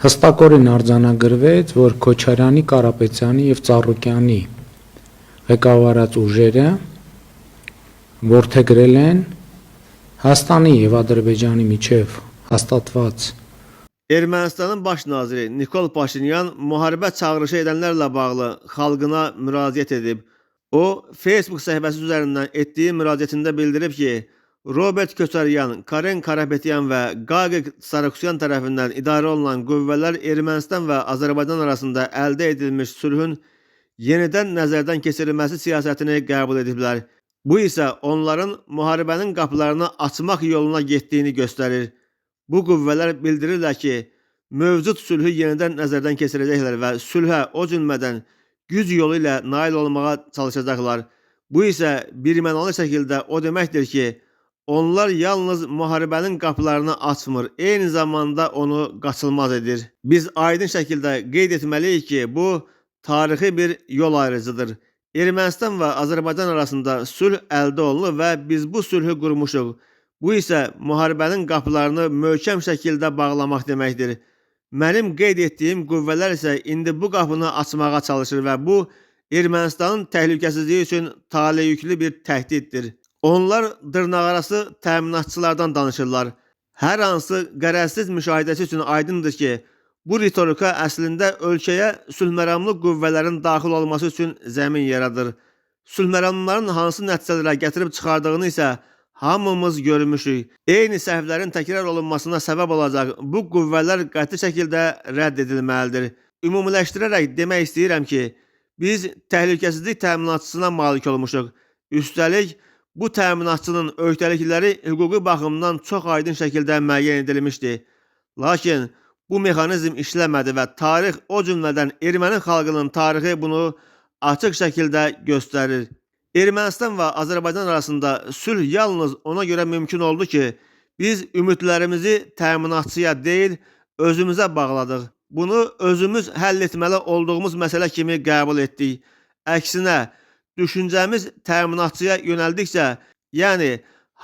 Հստակորեն արձանագրվեց, որ Քոչարյանի, Կարապետյանի և Ծառուկյանի ղեկավարած ուժերը որդեգրել են Հայաստանի և Ադրբեջանի միջև հաստատված Ermənistanın baş naziri Nikol Paşinyan müharibə çağırışı edənlərlə bağlı xalqına müraciət edib. O, Facebook səhifəsi üzərindən etdiyi müraciətində bildirib ki, Robert Köçəryan, Karen Karapetyan və Qaqik Sarıksyan tərəfindən idarə olunan qüvvələr Ermənistan və Azərbaycan arasında əldə edilmiş sülhün yenidən nəzərdən keçirilməsi siyasətini qəbul ediblər. Bu isə onların müharibənin qapılarını açmaq yoluna getdiyini göstərir. Bu qüvvələr bildirirlər ki, mövcud sülhü yenidən nəzərdən keçirəcəklər və sülhə o cümlədən güc yolu ilə nail olmağa çalışacaqlar. Bu isə birmənalı şəkildə o deməkdir ki, onlar yalnız müharibənin qapılarını açmır, eyni zamanda onu qaçılmaz edir. Biz aydın şəkildə qeyd etməliyik ki, bu tarixi bir yol ayrıcıdır. Ermənistan və Azərbaycan arasında sülh əldə olunur və biz bu sülhü qurmuşuq. Bu isə müharibənin qapılarını möhkəm şəkildə bağlamaq deməkdir. Mənim qeyd etdiyim qüvvələr isə indi bu qapını açmağa çalışır və bu Ermənistanın təhlükəsizliyi üçün taleyüklü bir təhdiddir. Onlar dırnaqarası təminatçılardan danışırlar. Hər hansı qərəzsiz müşahidəsi üçün aydındır ki, bu ritorika əslində ölkəyə sülhməramlı qüvvələrin daxil olması üçün zəmin yaradır. Sülhməramlıların hansı nəticələrə gətirib çıxardığını isə hamımız görmüşük. Eyni səhvlərin təkrar olunmasına səbəb olacaq bu qüvvələr qəti şəkildə rədd edilməlidir. Ümumiləşdirərək demək istəyirəm ki, biz təhlükəsizlik təminatçısına malik olmuşuq. Üstəlik, bu təminatçının öhdəlikləri hüquqi baxımdan çox aydın şəkildə müəyyən edilmişdir. Lakin bu mexanizm işləmədi və tarix o cümlədən erməni xalqının tarixi bunu açıq şəkildə göstərir. Ermənistan və Azərbaycan arasında sülh yalnız ona görə mümkün oldu ki, biz ümidlərimizi təminatçıya deyil, özümüzə bağladıq. Bunu özümüz həll etməli olduğumuz məsələ kimi qəbul etdik. Əksinə, düşüncəmiz təminatçıya yönəldikcə, yəni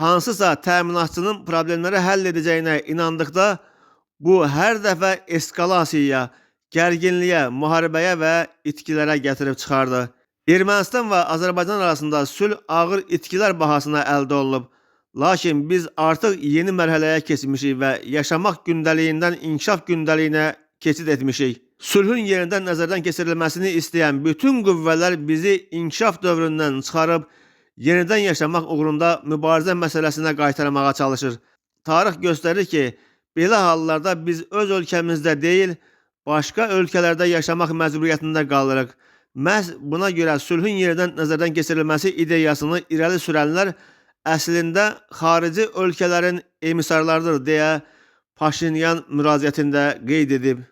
hansısa təminatçının problemləri həll edəcəyinə inandıqda, bu hər dəfə eskalasiyaya, gərginliyə, müharibəyə və itkilərə gətirib çıxardı. Ermənistan və Azərbaycan arasında sülh ağır itkilər bahasına əldə olunub. Lakin biz artıq yeni mərhələyə keçmişik və yaşamaq gündəliyindən inkişaf gündəliyinə keçid etmişik. Sülhün yenidən nəzərdən keçirilməsini istəyən bütün qüvvələr bizi inkişaf dövründən çıxarıb, yenidən yaşamaq uğrunda mübarizə məsələsinə qaytarmağa çalışır. Tarix göstərir ki, belə hallarda biz öz ölkəmizdə deyil, başqa ölkələrdə yaşamaq məcburiyyətində qalırıq. Məhz buna görə sülhün yenidən nəzərdən keçirilməsi ideyasını irəli sürənlər əslində xarici ölkələrin emisarlarıdır deyə Paşinyan müraciətində qeyd edib.